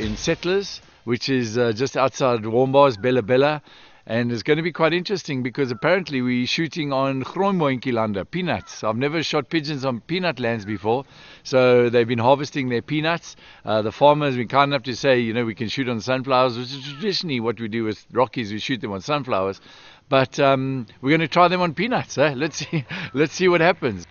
in Settlers, which is just outside Warmbars, Bella Bella. And it's going to be quite interesting because apparently we're shooting on Groenboinkielande, peanuts. I've never shot pigeons on peanut lands before. So they've been harvesting their peanuts. The farmers have been kind enough to say, you know, we can shoot on sunflowers, which is traditionally what we do with Rockies, we shoot them on sunflowers. But we're going to try them on peanuts. Let's see what happens.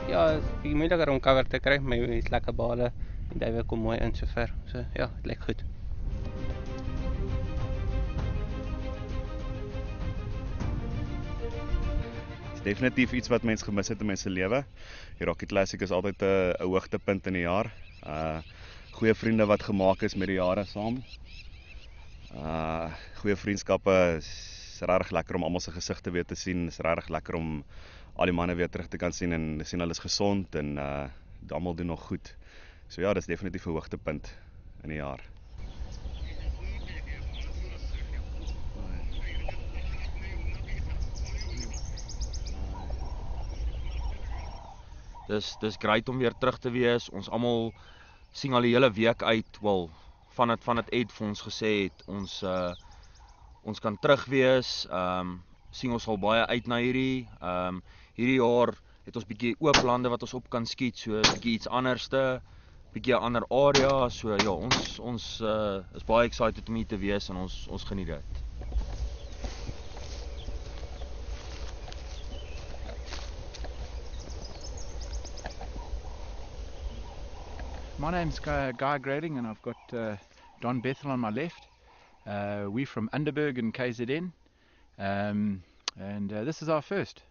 Ja, het is moeilijker om cover te krijgen, maar je is lekker balen. En die kom mooi in zover. So, ja, het lijkt goed. Het is definitief iets wat mense gemis het in mense lewe. Die Rocky Classic is altyd 'n hoogtepunt in die jaar. Goeie vriende wat gemaak is met die jare saam. Goeie vriendskappe, is regtig lekker om almal se gesigte weer te sien. Is regtig lekker om al die manne weer terug te kan sien en sien hulle is gesond en almal doen nog goed. So ja, dis definitief 'n hoogtepunt in die jaar. Dis great om weer terug te wees. Ons almal sien al die hele week uit, wel, van dit Ed vir ons gesê het, ons kan terug wees. Sien ons al baie uit na hierdie. Hierdie jaar het ons bietjie oop lande wat ons op kan skiet, so bietjie iets anderste, bietjie 'n ander area. So ja, ons is baie excited om hier te wees en ons geniet dit. My name's Guy Grading and I've got Don Bethel on my left. We're from Underberg in KZN, and this is our first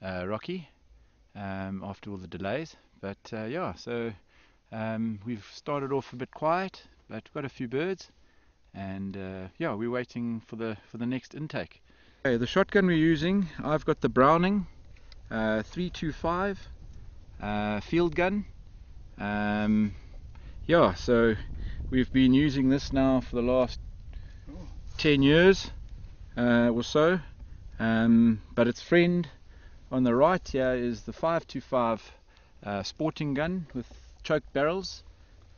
Rocky after all the delays. But yeah, so we've started off a bit quiet, but got a few birds, and yeah, we're waiting for the next intake. Okay, the shotgun we're using, I've got the Browning 325 field gun. Yeah, so we've been using this now for the last 10 years or so, but its friend on the right here is the 525 sporting gun with choked barrels.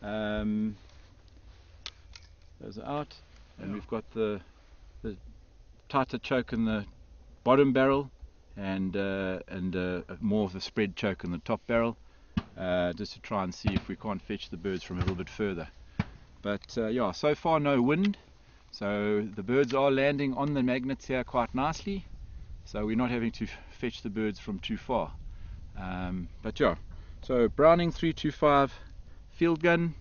Those are out, and we've got the tighter choke in the bottom barrel and more of the spread choke in the top barrel. Just to try and see if we can't fetch the birds from a little bit further. But yeah, so far no wind, so the birds are landing on the magnets here quite nicely, so we're not having to fetch the birds from too far. But yeah, so Browning 325 field gun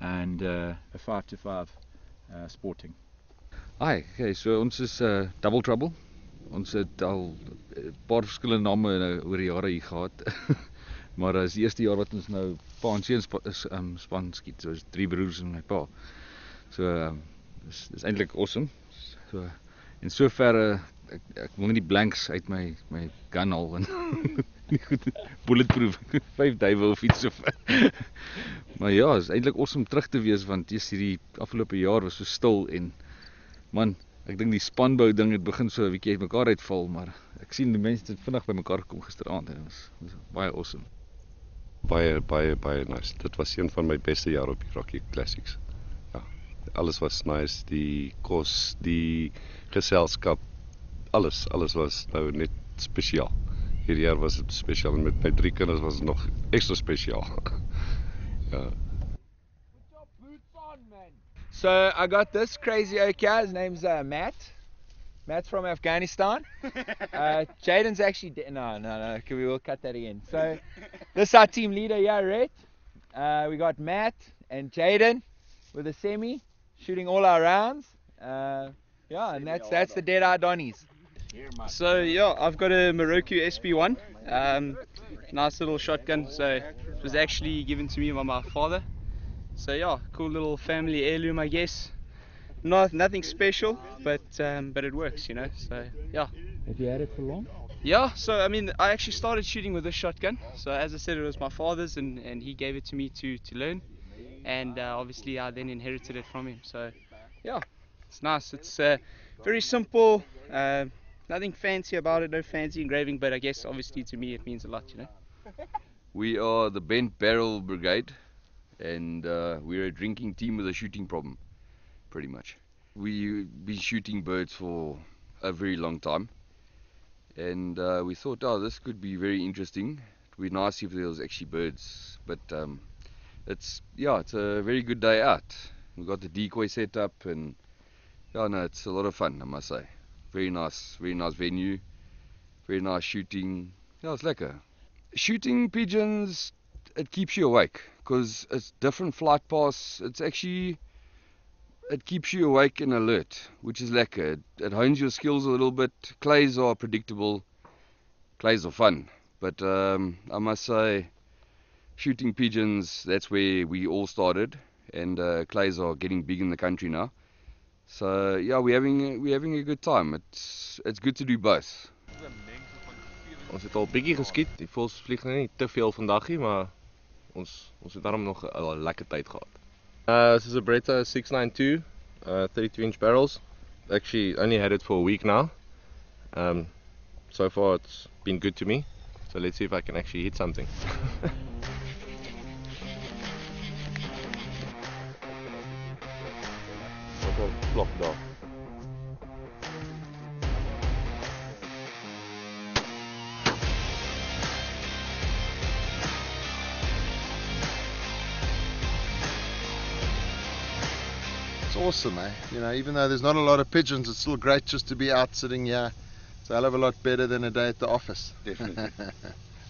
and a 525 sporting. Hi, okay, so ons is Double Trouble. Ons het al 'n paar verskillende name oor die jare hier gehad. Maar as die eerste jaar wat ons nou pa en seun span skiet, so is 3 broers en my pa. So dis eintlik awesome. So en sover ek wil nie die blanks uit my gun al en goed bulletproof 5 duiwe of iets so ver. Maar ja, is eintlik awesome terug te wees want hierdie afgelope jaar was so stil en man, ek dink die spanbou ding het begin so 'n bietjie uitmekaar uitval, maar ek sien die mense het vinnig bymekaar gekom gisteraand en dit was baie awesome. Baie nice. Dit was een van my beste jare op die Rocky Classics. Ja, alles was nice, die kos, die geselskap, alles was nou net spesiaal. Hierdie jaar was dit spesiaal en met my 3 kinders was dit nog ekstra spesiaal. Ja. So I got this crazy oak here. His name's Matt. Matt's from Afghanistan. Jaden's actually no. We will cut that again. So this is our team leader here, Rhett. We got Matt and Jaden with a semi, shooting all our rounds. Yeah, and that's the Dead Eye Donnies. So yeah, I've got a Moroku SP1, nice little shotgun. So it was actually given to me by my father. So yeah, cool little family heirloom, I guess. Nothing special, but it works, you know. So yeah. Have you had it for long? Yeah, so I mean, I actually started shooting with this shotgun. So as I said, it was my father's, and he gave it to me to learn, and obviously I then inherited it from him. So yeah, it's nice. It's very simple, nothing fancy about it, no fancy engraving, but I guess obviously to me it means a lot, you know. We are the Bent Barrel Brigade, and we're a drinking team with a shooting problem, pretty much. We've been shooting birds for a very long time, and we thought, oh, this could be very interesting. It would be nice if there was actually birds, but it's a very good day out. We've got the decoy set up, and yeah, no, it's a lot of fun, I must say. Very nice venue, very nice shooting. Yeah, it's lekker. Shooting pigeons, it keeps you awake because it's different flight paths. It keeps you awake and alert, which is lekker. It hones your skills a little bit. Clays are predictable. Clays are fun, but I must say, shooting pigeons, that's where we all started, and clays are getting big in the country now. So yeah, we're having a good time. It's good to do both. Ons het al bietjie geskiet. Die voëls vlieg nou nie te veel vandag nie, maar ons het daarom nog 'n lekker tyd gehad. This is a Beretta 692, 32-inch barrels. Actually only had it for a week now. So far it's been good to me. So let's see if I can actually hit something. Wat 'n blok daar. It's awesome, eh? You know, even though there's not a lot of pigeons, it's still great just to be out sitting here. It's a hell of a lot better than a day at the office. Definitely.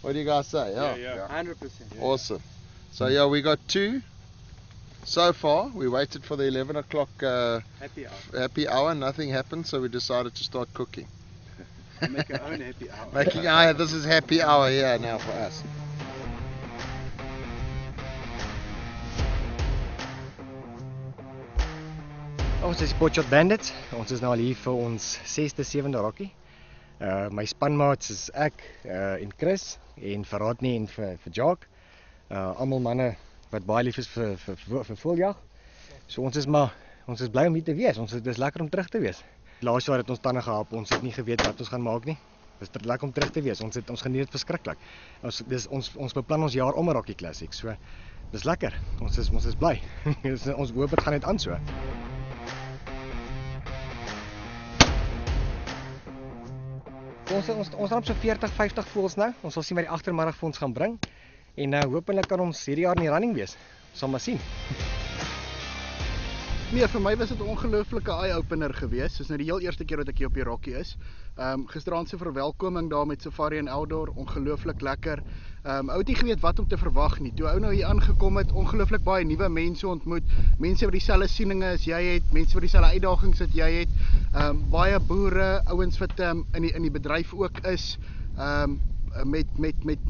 What do you guys say? Yeah, 100%. Awesome. So yeah, we got 2 so far. We waited for the 11 o'clock happy hour. Nothing happened, so we decided to start cooking. Make our own happy hour. This is happy hour here now for us. Ons is die Potshot Bandits. Ons is nou al hier vir ons 6de, 7de rokkie. My spanmaats is ek en Chris en vir Rodney en vir Jacques. Almal manne wat baie lief is vir voëljag. So ons is bly om hier te wees. Dis lekker om terug te wees. Laas jaar het ons tande gehap. Ons het nie geweet wat ons gaan maak nie. Dis lekker om terug te wees. Ons geniet dit verskriklik. Ons beplan ons jaar om 'n Rokkie Classic. So dis lekker. Ons is bly. Ons hoop dit gaan net aan so. Ons het so 40-50 voëls nou. Ons sal sien wat die agtermiddag vir ons gaan bring. En hopelik kan ons hierdie jaar in die running wees. Ons sal maar sien. Nee, vir my was dit 'n ongelooflike eye-opener geweest. Dis nou die heel eerste keer wat ek hier op die Rokkie is. Gisteraand se verwelkoming daar met Safari en Eldor, ongelooflik lekker. Ou het nie geweet wat om te verwag nie. Toe ou nou hier aangekom het, ongelooflik baie nuwe mense ontmoet. Mense wat dieselfde sieninge as jy het, mense wat dieselfde uitdagings as jy het. Baie boere, ouens wat in die bedryf ook is. Met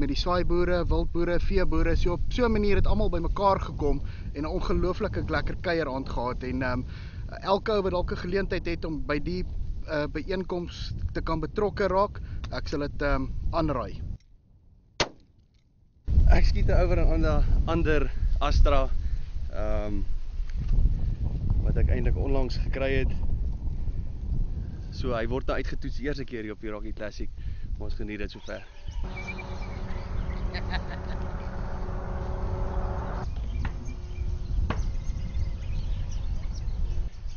die swaaiboere, wildboere, veeboere. So op so 'n manier het almal bymekaar gekom en 'n ongelooflike lekker kuieraand gehad. En elke ou wat dalk 'n geleentheid het om by die byeenkoms te kan betrokke raak, ek sal dit aanraai. Ek skiet oor 'n ander Astra wat ek eintlik onlangs gekry het. So hy word nou uitgetoets die eerste keer hier op die Rokkie Classic. Maar ons geniet dit sover.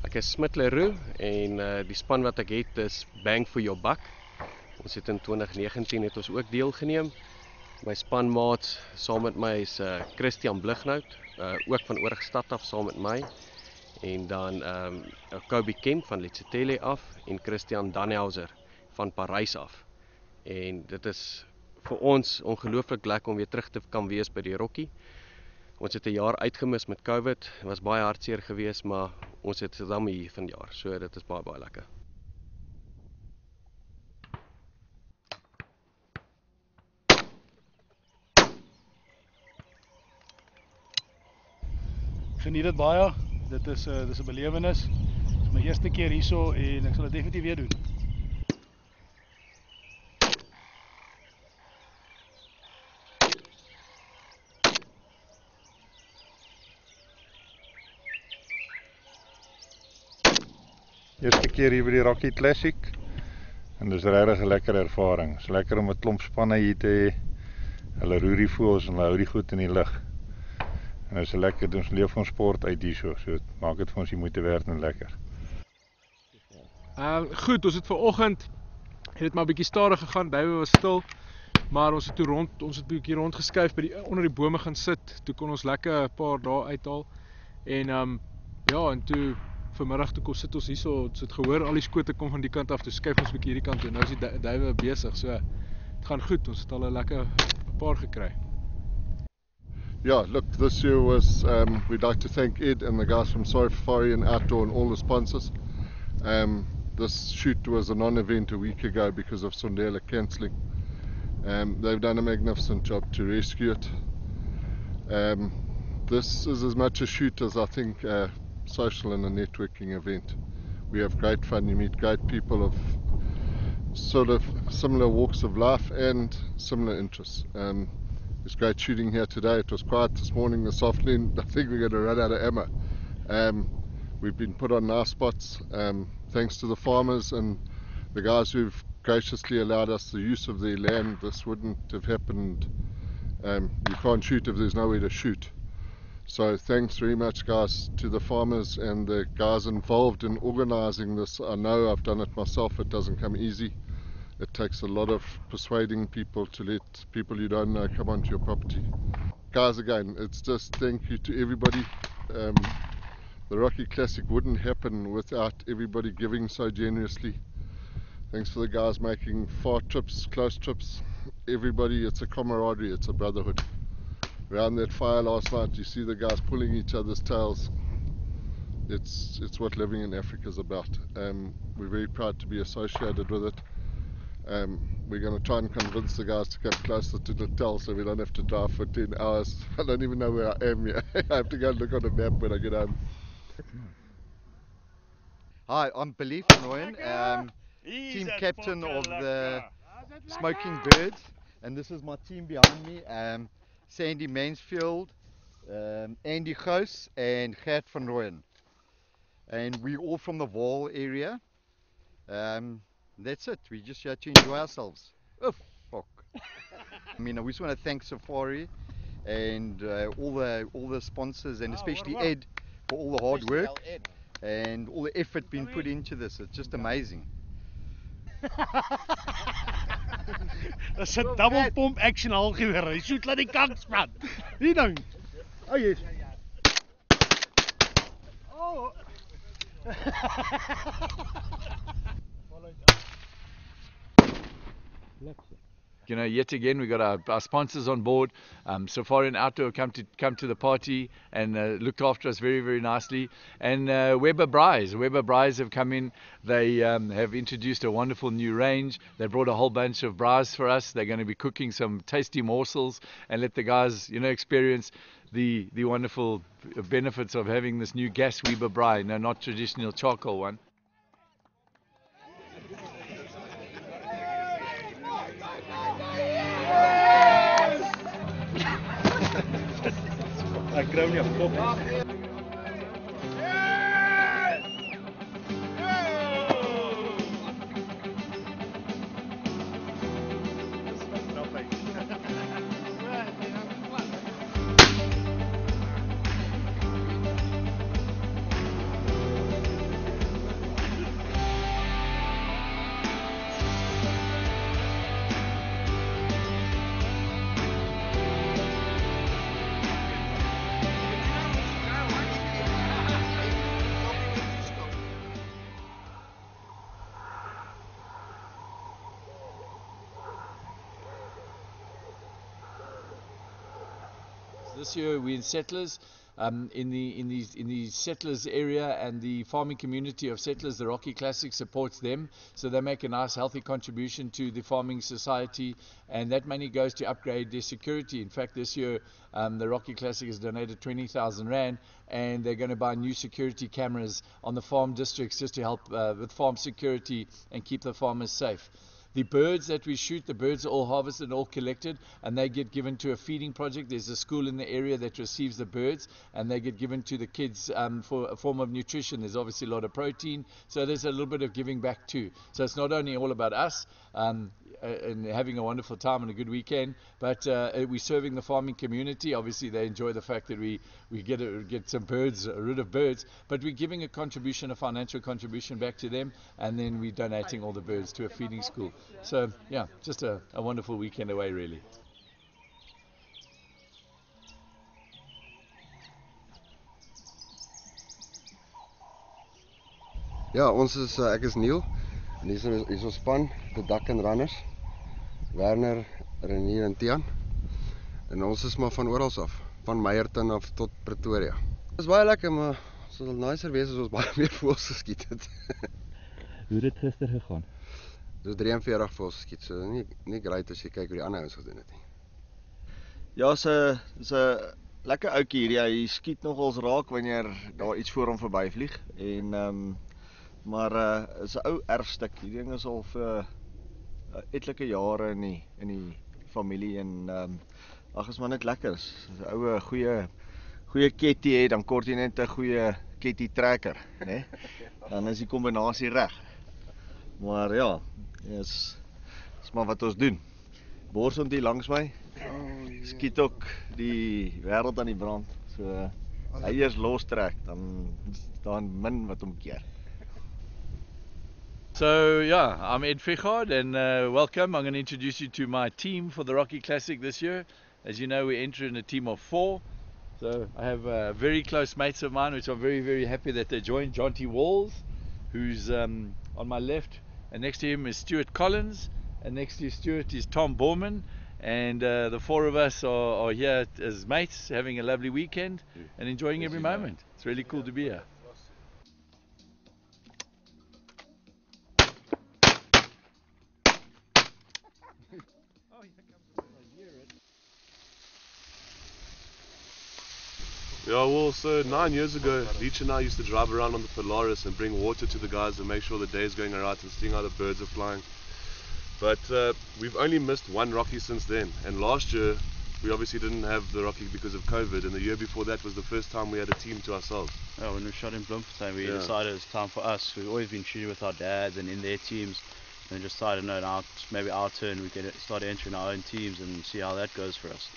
Ek is Smit Leroux en die span wat ek het is Bang for Your Buck. Ons het in 2019 het ons ook deelgeneem. My spanmaats saam met my is Christian Blighnout, ook van Oorigstad af saam met my. En dan Kobe Kemp van Letsitele af en Christian Danhauser van Parys af. En dit is vir ons ongelooflik lekker om weer terug te kan wees by die Rokkie. Ons het 'n jaar uitgemis met COVID. Dit was baie hartseer geweest, maar ons het dan hier vanjaar. So dit is baie lekker. geniet dit baie. Dit is 'n belewenis. Dit is my eerste keer hierso en ek sal dit definitief weer doen. Eerste keer hier by die Rocky Classic en dis regtig 'n lekker ervaring. Dit is lekker om 'n klomp spanne hier te hê. Hulle roer die voëls en hulle hou die goed in die lug. En dit is lekker, ons leef ons sport uit hierso, so dit maak dit vir ons die moeite werd en lekker. Goed, ons het vanoggend het maar 'n bietjie stadig gegaan. Duwe was stil, maar ons het 'n bietjie rondgeskuif by onder die bome gaan sit. Toe kon ons lekker 'n paar dae uithaal. En ja, en toe vanmiddag toe sit ons hierso, ons het gehoor al die skote kom van die kant af, toe skuif ons 'n bietjie hierdie kant toe. Nou is die duwe besig, so dit gaan goed. Ons het al 'n lekker paar gekry. Yeah, look, this year was, we'd like to thank Ed and the guys from Safari and Outdoor and all the sponsors. This shoot was a non-event a week ago because of Sondela cancelling. They've done a magnificent job to rescue it. This is as much a shoot as I think a social and a networking event. We have great fun, you meet great people of sort of similar walks of life and similar interests. It's great shooting here today. It was quiet this morning, this afternoon. I think we're going to run out of ammo. We've been put on nice spots thanks to the farmers and the guys who've graciously allowed us the use of their land. This wouldn't have happened. You can't shoot if there's nowhere to shoot. So thanks very much, guys, to the farmers and the guys involved in organising this. I know I've done it myself. It doesn't come easy. It takes a lot of persuading people to let people you don't know come onto your property. Guys, again, it's just thank you to everybody. The Rocky Classic wouldn't happen without everybody giving so generously. Thanks for the guys making far trips, close trips. Everybody, it's a camaraderie, it's a brotherhood. Around that fire last night, you see the guys pulling each other's tails. It's what living in Africa is about. We're very proud to be associated with it. We're going to try and convince the guys to come closer to Natal so we don't have to drive for 10 hours. I don't even know where I am yet. I have to go and look on a map when I get home. Hi, I'm Billy van Rooyen, team captain of the Smoking Birds, and this is my team behind me, Sandy Mansfield, Andy Goos and Gert van Rooyen. And we're all from the Vaal area. That's it, we're just here to enjoy ourselves. Oh, fuck. I mean, I just want to thank Safari and all the sponsors and especially Ed for all the hard work and all the effort being put into this. It's just amazing. Dis 'n double pump action al geweer. Hy shoot laat die kant spat. Die ding. Oh yes. Oh. You know, yet again we got our sponsors on board. Safari and Outdoor come to the party and looked after us very, very nicely. And Weber Braais have come in. They have introduced a wonderful new range. They brought a whole bunch of braais for us. They're going to be cooking some tasty morsels and let the guys, you know, experience the wonderful benefits of having this new gas Weber braai, no, not traditional charcoal one. Ek kry hom nie op kop nie. This year we're in Settlers. in the settlers area, and the farming community of settlers. The Rocky Classic supports them, so they make a nice healthy contribution to the farming society, and that money goes to upgrade their security. In fact, this year the Rocky Classic has donated 20,000 Rand, and they're going to buy new security cameras on the farm districts just to help with farm security and keep the farmers safe. The birds that we shoot, the birds are all harvested and all collected, and they get given to a feeding project. There's a school in the area that receives the birds, and they get given to the kids for a form of nutrition. There's obviously a lot of protein, so there's a little bit of giving back too. So it's not only all about us and having a wonderful time and a good weekend, but we're serving the farming community. Obviously they enjoy the fact that we get some birds, rid of birds, but we're giving a contribution, a financial contribution back to them, and then we're donating all the birds to a feeding school. So yeah, just a wonderful weekend away really. Ja, ek is Neil. En hier is ons span, de Duck and Runners. Werner, Renier en Tian. En ons is maar van oral af, van Meyerton af tot Pretoria. Het is baie lekker, maar het sal nicer wees as ons baie meer voëls geskiet het. Hoe het dit gister gegaan? Dit is 43 voëls geskiet, so nie great as jy kyk hoe die ander ouens gedoen het nie. Ja, is 'n lekker ouetjie hierdie. Hy skiet nogals raak wanneer daar iets voor hom verbyvlieg en maar is 'n ou erfstuk. Hierdie ding is al vir etlike jare in die familie en ag, is maar net lekker. As 'n ou goeie ketty het, dan kort jy net 'n goeie ketty trekker, né? Dan is die kombinasie reg. Maar ja, is maar wat ons doen. Borshond hier langs my. Skiet ook die wêreld aan die brand. So hy eers lostrek, dan min wat hom keer. So yeah, I'm Ed Fichard and welcome. I'm going to introduce you to my team for the Rocky Classic this year. As you know, we enter in a team of 4. So I have very close mates of mine, which I'm very, very happy that they joined. Jonty Walls, who's on my left, and next to him is Stuart Collins, and next to Stuart is Tom Borman, and the 4 of us are here as mates, having a lovely weekend and enjoying every moment. It's really cool to be here. Yeah, well, so 9 years ago, Leach and I used to drive around on the Polaris and bring water to the guys and make sure the day is going alright and seeing how the birds are flying. But we've only missed one Rocky since then. And last year, we obviously didn't have the Rocky because of COVID. And the year before that was the first time we had a team to ourselves. Yeah, when we shot in Bloemfontein, we decided it's time for us. We've always been shooting with our dads and in their teams. And decided, no, now it's maybe our turn. We can start entering our own teams and see how that goes for us.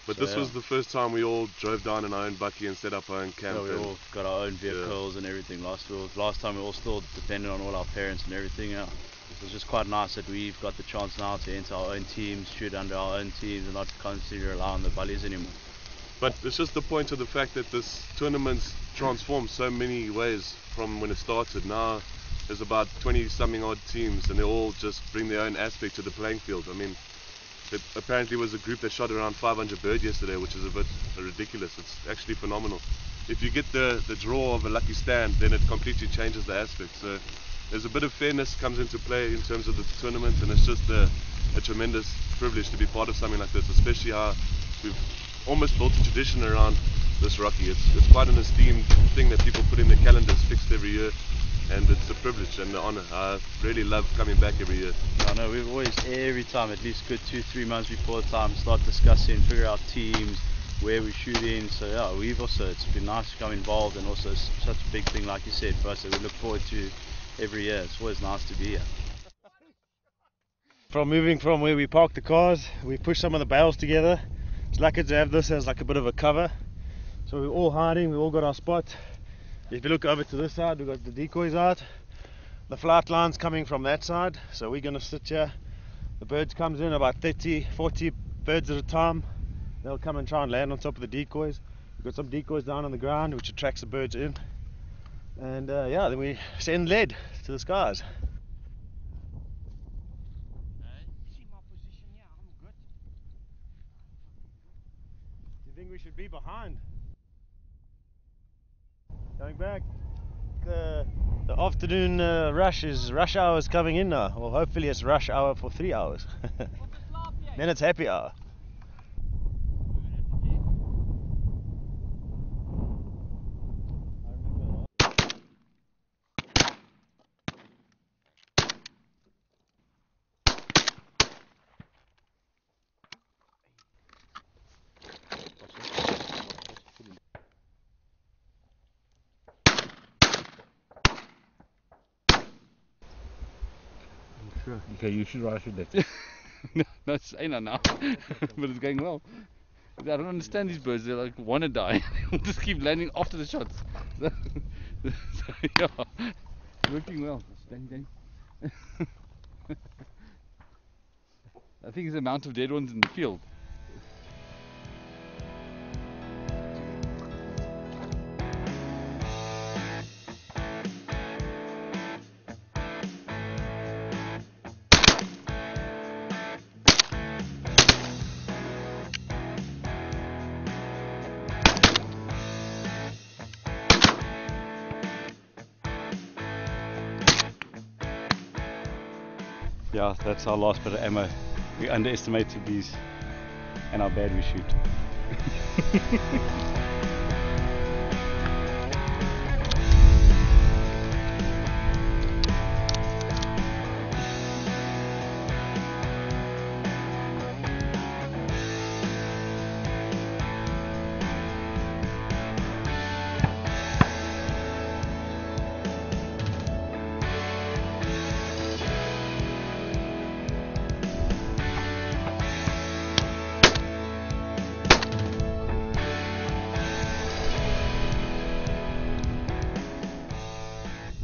But so, this was the first time we all drove down in our own bucky and set up our own camp. Yeah, we all got our own vehicles and everything. Last time we all still depended on all our parents and everything. Yeah. It was just quite nice that we've got the chance now to enter our own teams, shoot under our own teams, and not constantly rely on the bullies anymore. But it's just the point of the fact that this tournament's transformed so many ways from when it started. Now there's about 20-something odd teams, and they all just bring their own aspect to the playing field. I mean, it apparently was a group that shot around 500 bird yesterday, which is a bit ridiculous. It's actually phenomenal. If you get the draw of a lucky stand, then it completely changes the aspect. So there's a bit of fairness comes into play in terms of the tournament, and it's just a tremendous privilege to be part of something like this, especially how we've almost built a tradition around this Rocky. It's quite an esteemed thing that people put in their calendars, fixed every year. And it's a privilege and an honor. I really love coming back every year. I know, we've always, every time, at least good 2-3 months before the time, start discussing, figure out teams, where we're shooting. So yeah, it's been nice to come involved, and also it's such a big thing, like you said, for us that we look forward to every year. It's always nice to be here. From moving from where we parked the cars, we pushed some of the bales together. It's lucky to have this as like a bit of a cover. So we're all hiding, we all got our spot. If you look over to this side, we've got the decoys out. The flight line's coming from that side, so we're going to sit here. The birds comes in about 30, 40 birds at a time. They'll come and try and land on top of the decoys. We've got some decoys down on the ground, which attracts the birds in. And yeah, then we send lead to the skies. Do you think we should be behind? Going back. The afternoon rush hour is coming in now. Well, hopefully it's rush hour for 3 hours. Then it's happy hour. Sure. Okay, you should rush with that. No, it's Aina now, but it's going well. I don't understand these birds. They like want to die. They'll just keep landing after the shots. So yeah, working well. Dang. I think it's the amount of dead ones in the field. Yeah, that's our last bit of ammo. We underestimated these and how bad we shoot.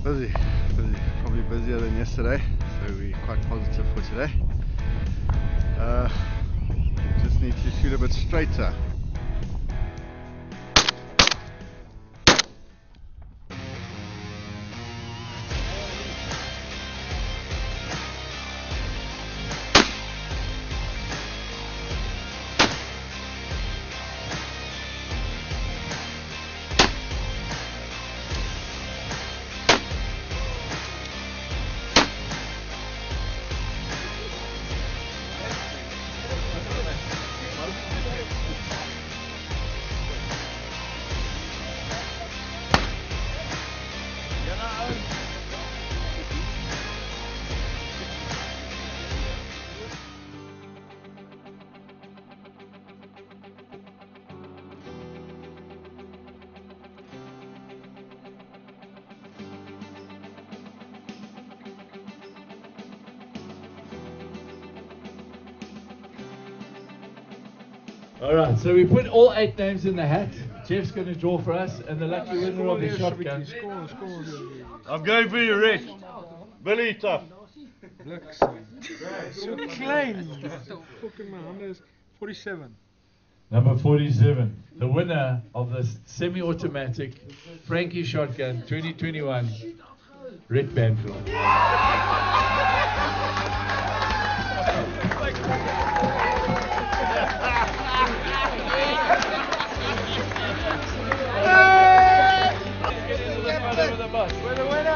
Busy, probably busier than yesterday, so we're quite positive for today. Just need to shoot a bit straighter. All right, so we put all 8 names in the hat. Jeff's going to draw for us, and the lucky winner of the shotgun. I'm going for you, Rich. Billy tough. So klein. Fucking my hand is 47. Number 47, the winner of the semi-automatic Frankie shotgun 2021, Rhett Banfield. We're the winner,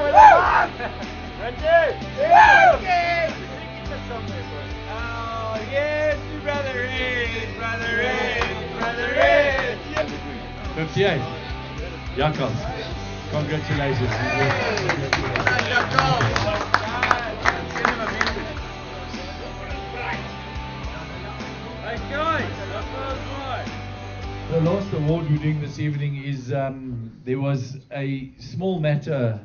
Oh, yes, brother Red, brother Red, brother Red. 58, Jakob. Congratulations. The last award we're doing this evening is there was a small matter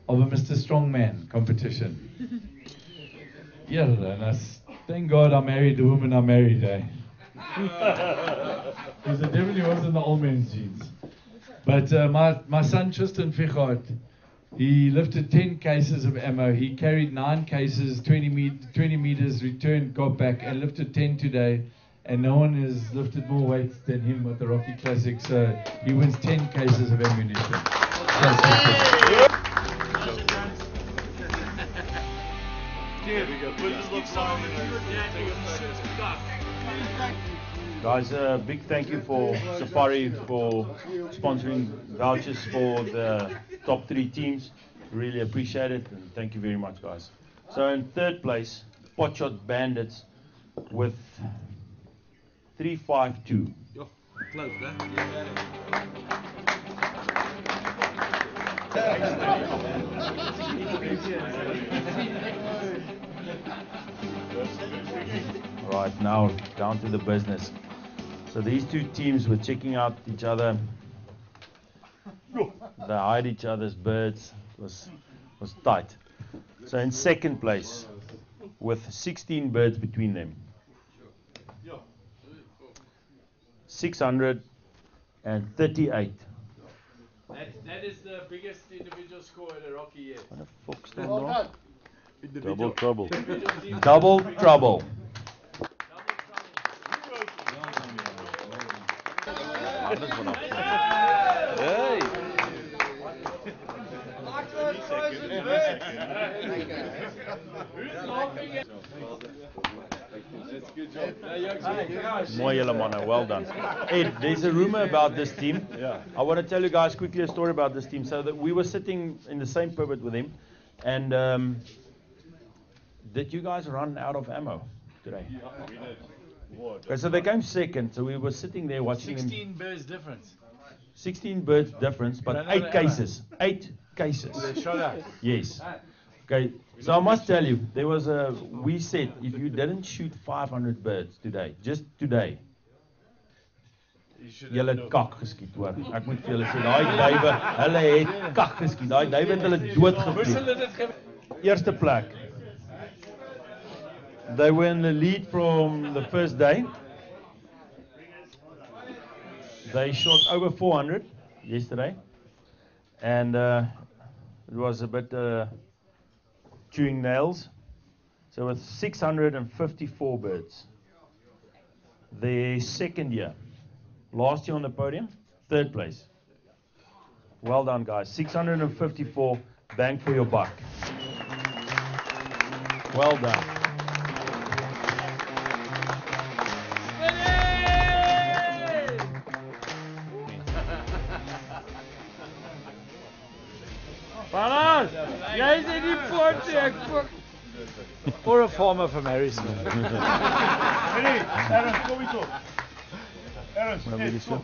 of a Mr. Strongman competition. Yeah, and thank God I married the woman I married, eh? Because it definitely wasn't the old man's jeans. But my son Tristan Fichard, he lifted 10 cases of ammo. He carried 9 cases, 20 meters, returned, got back, and lifted 10 today. And no one has lifted more weights than him at the Rocky Classic, so he wins 10 cases of ammunition. Guys, a big thank you for Safari for sponsoring vouchers for the top 3 teams. Really appreciate it, and thank you very much, guys. So in third place, Potshot Bandits with 352. Yo, close, né? Right, now down to the business. So these 2 teams were checking out each other. They hide each other's birds. It was tight. So in second place, with 16 birds between them, 638. That is the biggest individual score at a Rocky yet. What the fuck's that, bro? Double trouble. Double trouble. Hey. Mooi julle manne, well done. Ed, there's a rumor about this team. Yeah. I want to tell you guys quickly a story about this team. So that we were sitting in the same pivot with him, and did you guys run out of ammo today? Okay, so they came second, so we were sitting there watching 16 birds difference. 16 birds difference, but No, no, 8 no, cases. 8 cases. They shot out. Yes. Okay, so I must tell you, we said if you didn't shoot 500 birds today, just today, julle het kak geskiet hoor. Ek moet vir julle sê, daai duwe, hulle het kak geskiet. Daai duwe het hulle doodgevlieg. Eerste plek. They were in the lead from the first day. They shot over 400 yesterday, and it was a bit chewing nails. So with 654 birds. The second year, last year on the podium, third place. Well done, guys. 654, bang for your buck. Well done. Balans! Jy is in die poort, ek fuck. Or a farmer from Harrismith. Hey, Aaron, kom hier toe. Aaron, Wat wil jy sê? Kom.